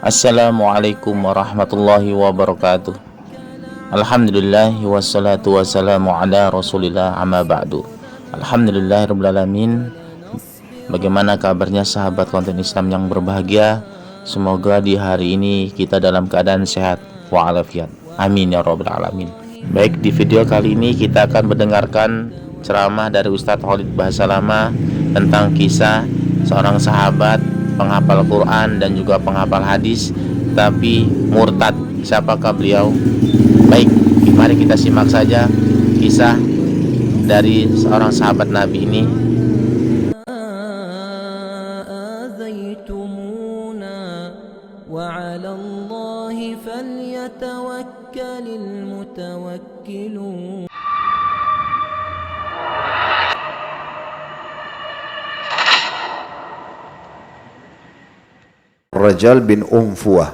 Assalamualaikum warahmatullahi wabarakatuh. Alhamdulillah wassalatu wassalamu ala rasulillah amma ba'du. Alhamdulillahirabbil alamin. Bagaimana kabarnya sahabat konten Islam yang berbahagia? Semoga di hari ini kita dalam keadaan sehat wa'alafiat. Amin ya rabbal alamin. Baik, di video kali ini kita akan mendengarkan ceramah dari Ustadz Khalid Bahasa Lama tentang kisah seorang sahabat penghafal Quran dan juga penghafal hadis tapi murtad. Siapakah beliau? Baik, mari kita simak saja kisah dari seorang sahabat Nabi ini. Ar-Rajal bin Unfuah.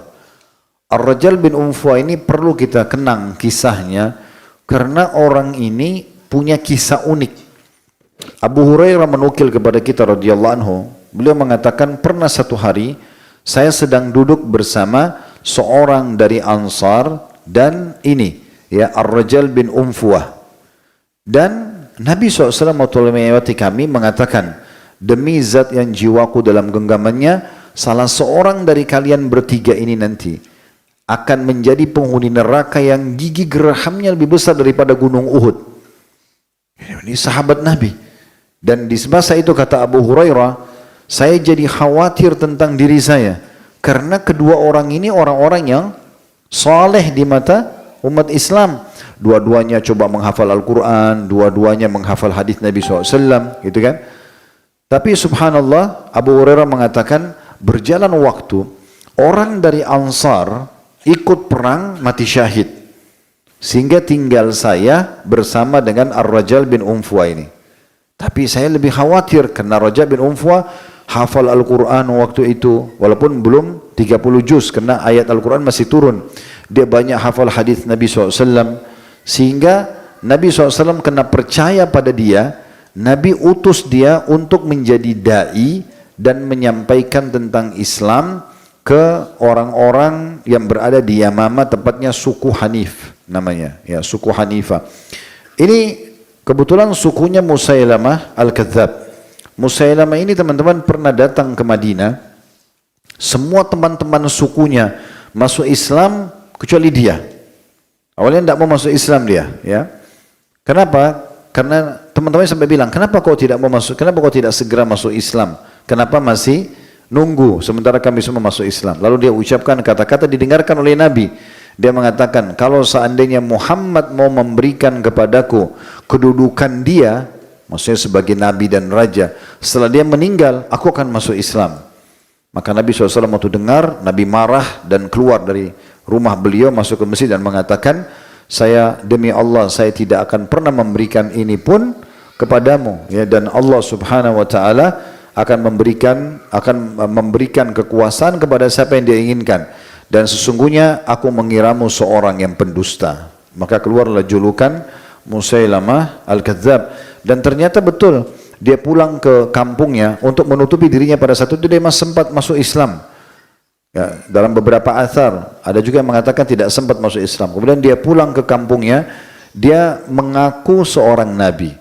Ar-Rajal bin Unfuah ini perlu kita kenang kisahnya karena orang ini punya kisah unik. Abu Hurairah menukil kepada kita radhiyallahu anhu, beliau mengatakan pernah satu hari saya sedang duduk bersama seorang dari Ansar dan ini ya Ar-Rajal bin Unfuah, dan Nabi SAW melewati kami mengatakan, demi zat yang jiwaku dalam genggamannya, salah seorang dari kalian bertiga ini nanti akan menjadi penghuni neraka yang gigi gerahamnya lebih besar daripada gunung Uhud. Ini sahabat Nabi. Dan di masa itu kata Abu Hurairah, saya jadi khawatir tentang diri saya karena kedua orang ini orang-orang yang saleh di mata umat Islam. Dua-duanya coba menghafal Al-Quran, dua-duanya menghafal hadis Nabi SAW, gitu kan? Tapi subhanallah, Abu Hurairah mengatakan, berjalan waktu, orang dari Ansar ikut perang mati syahid. Sehingga tinggal saya bersama dengan Ar-Rajal bin Unfuah ini. Tapi saya lebih khawatir karena Ar-Rajal bin Unfuah hafal Al-Quran waktu itu. Walaupun belum 30 juz karena ayat Al-Quran masih turun. Dia banyak hafal hadis Nabi SAW. Sehingga Nabi SAW kena percaya pada dia. Nabi utus dia untuk menjadi da'i dan menyampaikan tentang Islam ke orang-orang yang berada di Yamama, tempatnya suku Hanif namanya, ya suku Hanifah. Ini kebetulan sukunya Musailamah Al-Kadzab. Musailamah ini teman-teman pernah datang ke Madinah. Semua teman-teman sukunya masuk Islam kecuali dia. Awalnya tidak mau masuk Islam dia, ya. Kenapa? Karena teman-teman sampai bilang, kenapa kau tidak mau masuk? Kenapa kau tidak segera masuk Islam? Kenapa masih nunggu sementara kami semua masuk Islam? Lalu dia ucapkan kata-kata didengarkan oleh Nabi. Dia mengatakan, kalau seandainya Muhammad mau memberikan kepadaku kedudukan dia, maksudnya sebagai Nabi dan Raja, setelah dia meninggal, aku akan masuk Islam. Maka Nabi SAW waktu dengar, Nabi marah dan keluar dari rumah beliau, masuk ke masjid dan mengatakan, saya demi Allah, saya tidak akan pernah memberikan ini pun kepadamu, ya, dan Allah Subhanahu wa Ta'ala akan memberikan kekuasaan kepada siapa yang dia inginkan, dan sesungguhnya aku mengiramu seorang yang pendusta. Maka keluarlah julukan Musailamah Al-Kadzab. Dan ternyata betul dia pulang ke kampungnya untuk menutupi dirinya. Pada saat itu dia masih sempat masuk Islam, ya, dalam beberapa athar ada juga yang mengatakan tidak sempat masuk Islam. Kemudian dia pulang ke kampungnya, dia mengaku seorang nabi.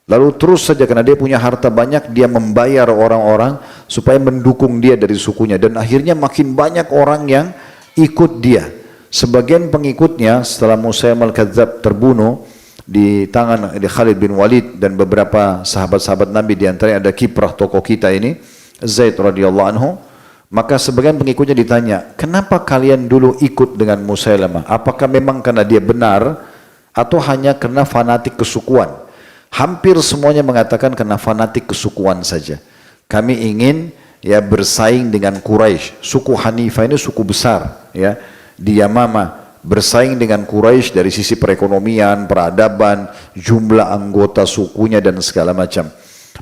Lalu terus saja karena dia punya harta banyak, dia membayar orang-orang supaya mendukung dia dari sukunya. Dan akhirnya makin banyak orang yang ikut dia. Sebagian pengikutnya setelah Musailamah Al-Kadzab terbunuh di tangan Khalid bin Walid dan beberapa sahabat-sahabat Nabi, di antaranya ada kiprah tokoh kita ini, Zaid radhiyallahu anhu. Maka sebagian pengikutnya ditanya, kenapa kalian dulu ikut dengan Musailamah? Apakah memang karena dia benar atau hanya karena fanatik kesukuan? Hampir semuanya mengatakan karena fanatik kesukuan saja. Kami ingin ya bersaing dengan Quraisy. Suku Hanifah ini suku besar, ya, di Yamama, bersaing dengan Quraisy dari sisi perekonomian, peradaban, jumlah anggota sukunya dan segala macam.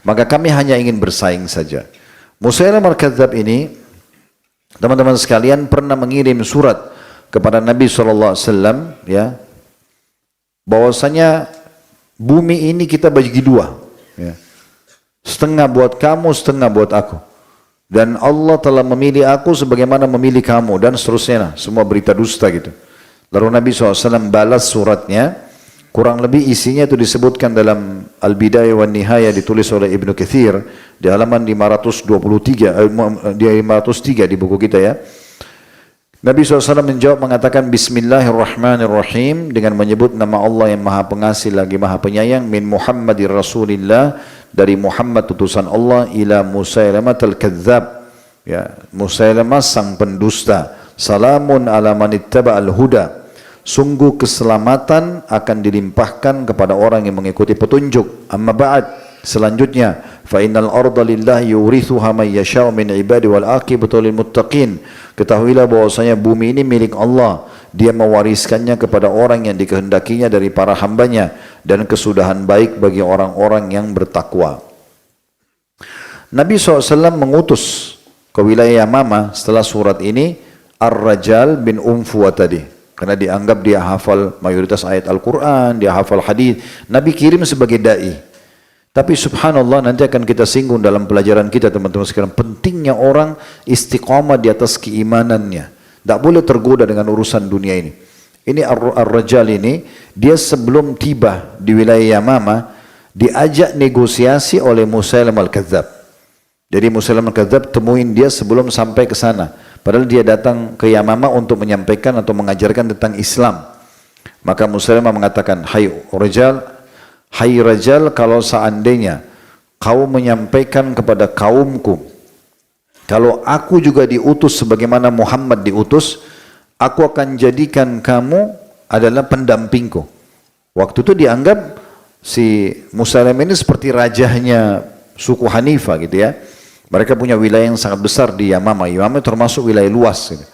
Maka kami hanya ingin bersaing saja. Musailamah Al-Kadzab ini, teman-teman sekalian, pernah mengirim surat kepada Nabi SAW, ya, bahwasanya bumi ini kita bagi dua, ya. Setengah buat kamu, setengah buat aku. dan Allah telah memilih aku sebagaimana memilih kamu, dan seterusnya, semua berita dusta gitu. Lalu Nabi SAW balas suratnya, kurang lebih isinya itu disebutkan dalam Al-Bidayah wa Nihayah ditulis oleh Ibnu Katsir di halaman 523 di buku kita ya. Nabi SAW menjawab mengatakan Bismillahirrahmanirrahim, dengan menyebut nama Allah yang Maha Pengasih lagi Maha Penyayang, min Muhammadir Rasulillah, dari Muhammad utusan Allah, ila Musailamah al-Kadzdzab, ya, Musailamah sang pendusta, salamun ala man ittaba'al huda, sungguh keselamatan akan dilimpahkan kepada orang yang mengikuti petunjuk. Amma ba'd, selanjutnya, fa innal arda lillahi yurithuha man yasha'u min ibadi wal aqibatu lil muttaqin. Ketahuilah bahwasanya bumi ini milik Allah, dia mewariskannya kepada orang yang dikehendakinya dari para hambanya, dan kesudahan baik bagi orang-orang yang bertakwa. Nabi SAW mengutus ke wilayah Yamama setelah surat ini Ar-Rajal bin Unfuwa tadi, karena dianggap dia hafal mayoritas ayat Al-Quran, dia hafal hadis. Nabi kirim sebagai da'i. Tapi subhanallah, nanti akan kita singgung dalam pelajaran kita teman-teman sekalian, pentingnya orang istiqamah di atas keimanannya. Tak boleh tergoda dengan urusan dunia ini. Ini Ar-Rajal ini, dia sebelum tiba di wilayah Yamama, diajak negosiasi oleh Musailamah al-Kadzdzab. Jadi Musailamah al-Kadzdzab temuin dia sebelum sampai ke sana. Padahal dia datang ke Yamama untuk menyampaikan atau mengajarkan tentang Islam. Maka Musailamah mengatakan, Hai Rajal, kalau seandainya kau menyampaikan kepada kaumku, kalau aku juga diutus sebagaimana Muhammad diutus, aku akan jadikan kamu adalah pendampingku. Waktu itu dianggap si Musailamah ini seperti rajahnya suku Hanifah gitu ya. Mereka punya wilayah yang sangat besar di Yamama. Yamama termasuk wilayah luas gitu.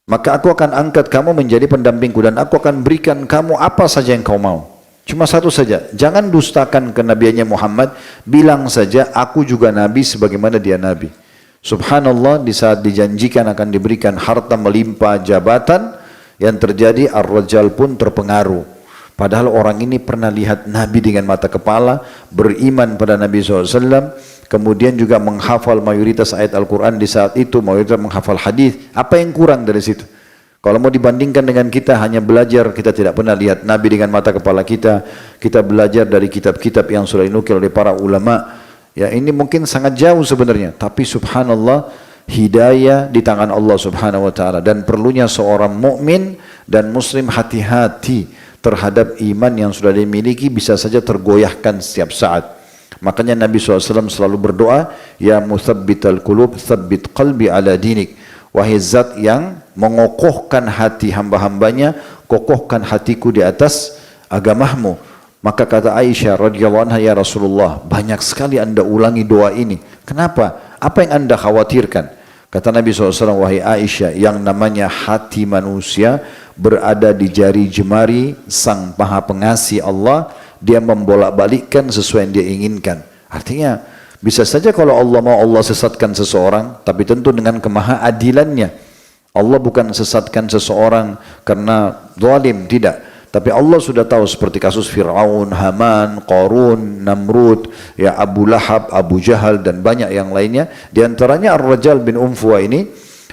Maka aku akan angkat kamu menjadi pendampingku, dan aku akan berikan kamu apa saja yang kau mau. Cuma satu saja, jangan dustakan kenabiannya Muhammad, bilang saja aku juga nabi sebagaimana dia nabi. Subhanallah, di saat dijanjikan akan diberikan harta melimpah, jabatan, yang terjadi Ar-Rajal pun terpengaruh. Padahal orang ini pernah lihat Nabi dengan mata kepala, beriman pada Nabi SAW, kemudian juga menghafal mayoritas ayat Al-Quran di saat itu, mayoritas menghafal hadis. Apa yang kurang dari situ? Kalau mau dibandingkan dengan kita hanya belajar, kita tidak pernah lihat Nabi dengan mata kepala kita, kita belajar dari kitab-kitab yang sudah dinukil oleh para ulama. Ya, ini mungkin sangat jauh sebenarnya, tapi subhanallah, hidayah di tangan Allah Subhanahu wa taala, dan perlunya seorang mukmin dan muslim hati-hati terhadap iman yang sudah dimiliki, bisa saja tergoyahkan setiap saat. Makanya Nabi SAW selalu berdoa, ya muthabbital qulub, tsabbit qalbi ala dinik. Wahai zat yang mengokohkan hati hamba-hambanya, kokohkan hatiku di atas agamamu. Maka kata Aisyah radhiyallahu anha, ya Rasulullah, banyak sekali anda ulangi doa ini. Kenapa? Apa yang anda khawatirkan? Kata Nabi SAW, wahai Aisyah, yang namanya hati manusia berada di jari jemari Sang Maha Pengasih Allah. Dia membolak-balikkan sesuai yang dia inginkan. Artinya, bisa saja kalau Allah mau, Allah sesatkan seseorang, tapi tentu dengan kemahaadilannya. Allah bukan sesatkan seseorang karena zalim, tidak. Tapi Allah sudah tahu, seperti kasus Fir'aun, Haman, Qarun, Namrud, ya Abu Lahab, Abu Jahal, dan banyak yang lainnya. Di antaranya Ar-Rajal bin Unfuwa ini,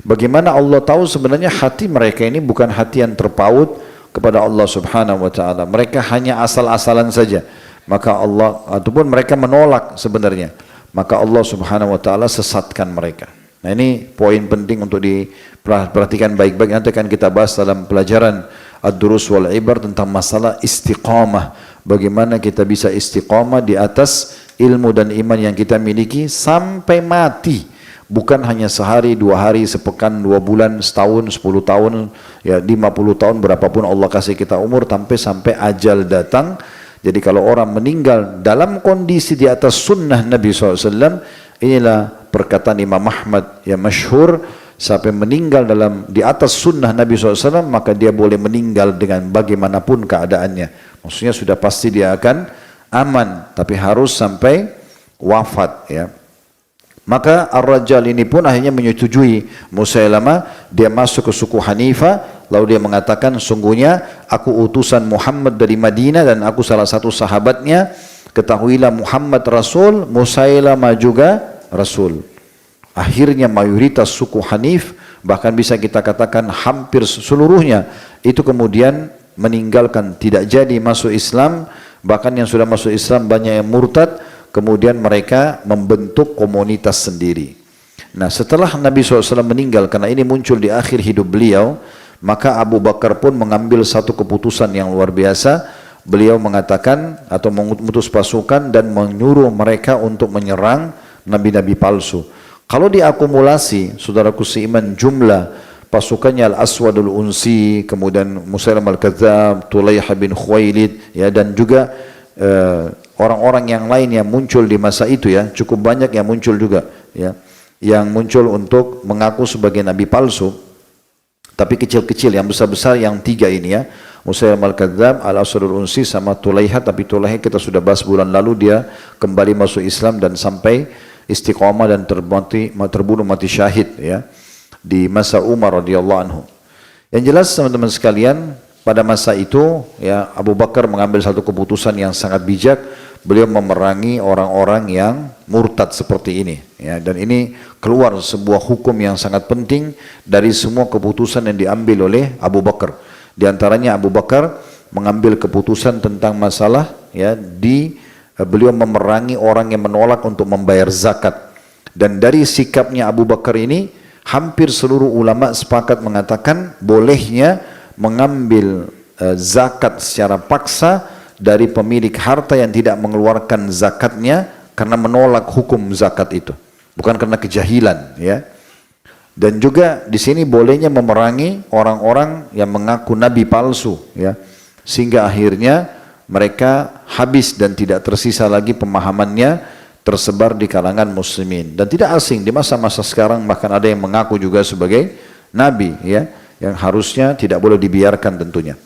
bagaimana Allah tahu sebenarnya hati mereka ini bukan hati yang terpaut kepada Allah Subhanahu wa taala. Mereka hanya asal-asalan saja. Maka Allah, ataupun mereka menolak sebenarnya. Maka Allah Subhanahu wa taala sesatkan mereka. Nah, ini poin penting untuk diperhatikan baik-baik. Nanti akan kita bahas dalam pelajaran Ad-Durus wal Ibar tentang masalah istiqamah. Bagaimana kita bisa istiqamah di atas ilmu dan iman yang kita miliki sampai mati. Bukan hanya sehari, 2 hari, sepekan, 2 bulan, setahun, 10 tahun, ya 50 tahun, berapapun Allah kasih kita umur, sampai ajal datang. Jadi kalau orang meninggal dalam kondisi di atas sunnah Nabi SAW, inilah perkataan Imam Ahmad yang masyhur, sampai meninggal di atas sunnah Nabi SAW, maka dia boleh meninggal dengan bagaimanapun keadaannya. Maksudnya sudah pasti dia akan aman, tapi harus sampai wafat, ya. Maka Ar-Rajal ini pun akhirnya menyetujui Musailamah, dia masuk ke suku Hanifah, lalu dia mengatakan, sungguhnya aku utusan Muhammad dari Madinah dan aku salah satu sahabatnya, ketahuilah Muhammad Rasul, Musailamah juga Rasul. akhirnya mayoritas suku Hanif, bahkan bisa kita katakan hampir seluruhnya, itu kemudian meninggalkan, tidak jadi masuk Islam. Bahkan yang sudah masuk Islam banyak yang murtad, kemudian mereka membentuk komunitas sendiri. Nah, setelah Nabi SAW meninggal, karena ini muncul di akhir hidup beliau, maka Abu Bakar pun mengambil satu keputusan yang luar biasa. Beliau mengatakan atau mengutus pasukan dan menyuruh mereka untuk menyerang nabi-nabi palsu. Kalau diakumulasi, saudaraku seiman, jumlah pasukannya Al-Aswadul Unsi, kemudian Musailamah Al-Kadzdzab, Tulayha bin Khuwailid, ya, dan juga orang-orang yang lain yang muncul di masa itu, ya, cukup banyak yang muncul juga, ya, yang muncul untuk mengaku sebagai nabi palsu. Tapi kecil-kecil, yang besar-besar yang tiga ini, ya, Musailamah Al-Kadzdzab, Al-Aswadul Unsi, sama Tulayha. Tapi Tulayha kita sudah bahas bulan lalu, dia kembali masuk Islam dan sampai istiqamah dan terbunuh mati syahid, ya, di masa Umar radhiyallahu anhu. Yang jelas teman-teman sekalian, pada masa itu, ya, Abu Bakar mengambil satu keputusan yang sangat bijak. Beliau memerangi orang-orang yang murtad seperti ini, ya, dan ini keluar sebuah hukum yang sangat penting dari semua keputusan yang diambil oleh Abu Bakar. Di antaranya Abu Bakar mengambil keputusan tentang masalah, ya, beliau memerangi orang yang menolak untuk membayar zakat. Dan dari sikapnya Abu Bakar ini, hampir seluruh ulama sepakat mengatakan bolehnya mengambil zakat secara paksa dari pemilik harta yang tidak mengeluarkan zakatnya karena menolak hukum zakat itu, bukan karena kejahilan, ya. Dan juga di sini bolehnya memerangi orang-orang yang mengaku nabi palsu, ya, sehingga akhirnya mereka habis dan tidak tersisa lagi pemahamannya tersebar di kalangan muslimin. Dan tidak asing di masa-masa sekarang, bahkan ada yang mengaku juga sebagai nabi, ya, yang harusnya tidak boleh dibiarkan tentunya.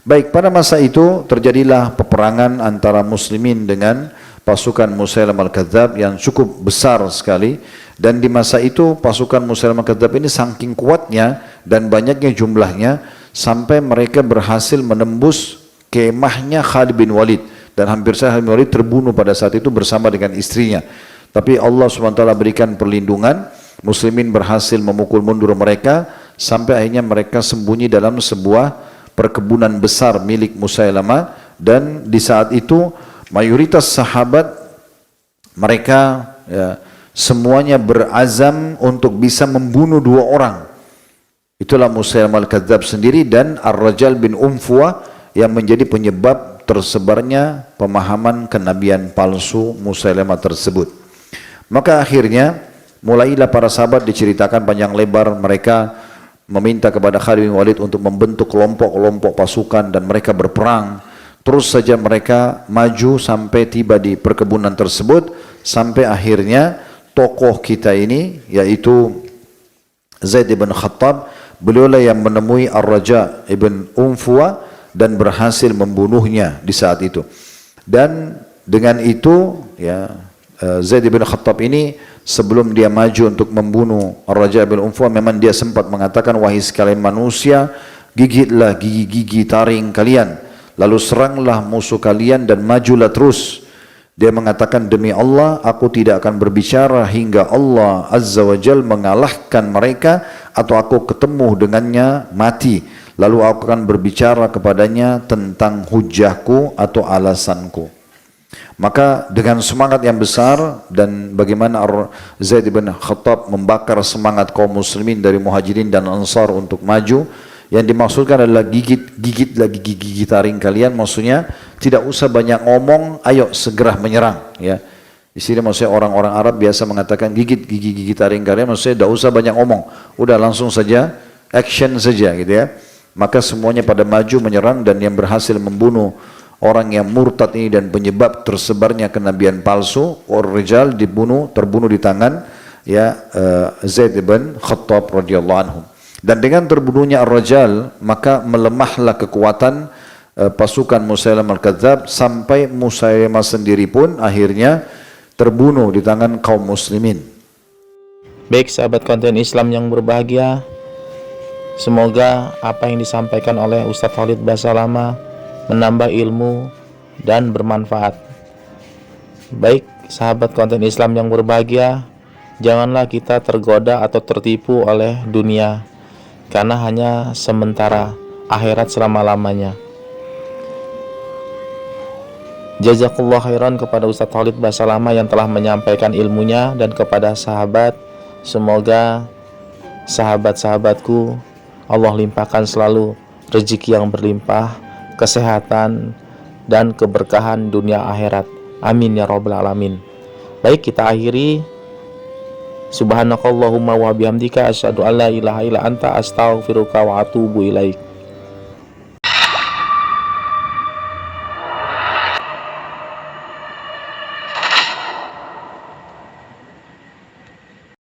Baik, pada masa itu terjadilah peperangan antara muslimin dengan pasukan Musailamah Al-Kadzdzab yang cukup besar sekali. Dan di masa itu pasukan Musailamah Al-Kadzdzab ini saking kuatnya dan banyaknya jumlahnya, sampai mereka berhasil menembus kemahnya Khalid bin Walid, dan hampir saja Khalid bin Walid terbunuh pada saat itu bersama dengan istrinya. Tapi Allah SWT berikan perlindungan, muslimin berhasil memukul mundur mereka sampai akhirnya mereka sembunyi dalam sebuah perkebunan besar milik Musailamah. Dan di saat itu mayoritas sahabat mereka, ya, semuanya berazam untuk bisa membunuh dua orang. Itulah Musailamah Al-Kadzdzab sendiri dan Ar-Rajal bin Unfuah yang menjadi penyebab tersebarnya pemahaman kenabian palsu Musailamah tersebut. Maka akhirnya mulailah para sahabat diceritakan panjang lebar, mereka meminta kepada Khalid bin Walid untuk membentuk kelompok-kelompok pasukan dan mereka berperang. Terus saja mereka maju sampai tiba di perkebunan tersebut, sampai akhirnya tokoh kita ini, yaitu Zaid bin Khattab, beliaulah yang menemui Ar-Raja ibn Unfuah dan berhasil membunuhnya di saat itu. Dan dengan itu, ya, Zaid bin Khattab ini sebelum dia maju untuk membunuh Ar-Raja bin Unfuah, memang dia sempat mengatakan, wahai sekalian manusia, gigitlah gigi-gigi taring kalian, lalu seranglah musuh kalian dan majulah terus. Dia mengatakan, demi Allah, aku tidak akan berbicara hingga Allah Azza wa Jal mengalahkan mereka atau aku ketemu dengannya mati. Lalu aku akan berbicara kepadanya tentang hujahku atau alasanku. Maka dengan semangat yang besar, dan bagaimana Zaid bin Khattab membakar semangat kaum muslimin dari muhajirin dan ansar untuk maju, yang dimaksudkan adalah gigit lagi gigi taring kalian, maksudnya tidak usah banyak ngomong, ayo segera menyerang, ya. Di sini maksudnya orang-orang Arab biasa mengatakan gigit gigi taring kalian, maksudnya tidak usah banyak ngomong, udah langsung saja action saja, gitu, ya. Maka semuanya pada maju menyerang, dan yang berhasil membunuh orang yang murtad ini dan penyebab tersebarnya kenabian palsu, Ar-Rijal terbunuh di tangan, ya, Zaid bin Khattab radhiyallahu anhu. Dan dengan terbunuhnya Ar-Rajal, maka melemahlah kekuatan pasukan Musailamah Al-Kadzdzab, sampai Musailamah sendiri pun akhirnya terbunuh di tangan kaum muslimin. Baik sahabat konten Islam yang berbahagia, semoga apa yang disampaikan oleh Ustadz Khalid Basalamah menambah ilmu dan bermanfaat. Baik sahabat konten Islam yang berbahagia, Janganlah kita tergoda atau tertipu oleh dunia, karena hanya sementara, akhirat selama-lamanya. Jazakallah khairan kepada Ustaz Khalid Basalamah yang telah menyampaikan ilmunya, dan kepada sahabat, semoga sahabat-sahabatku Allah limpahkan selalu rezeki yang berlimpah, kesehatan, dan keberkahan dunia akhirat. Amin ya rabbal alamin. Baik, kita akhiri. Subhanakallahumma wa bihamdika asyhadu an la ilaha illa anta astaghfiruka wa atubu ilaik.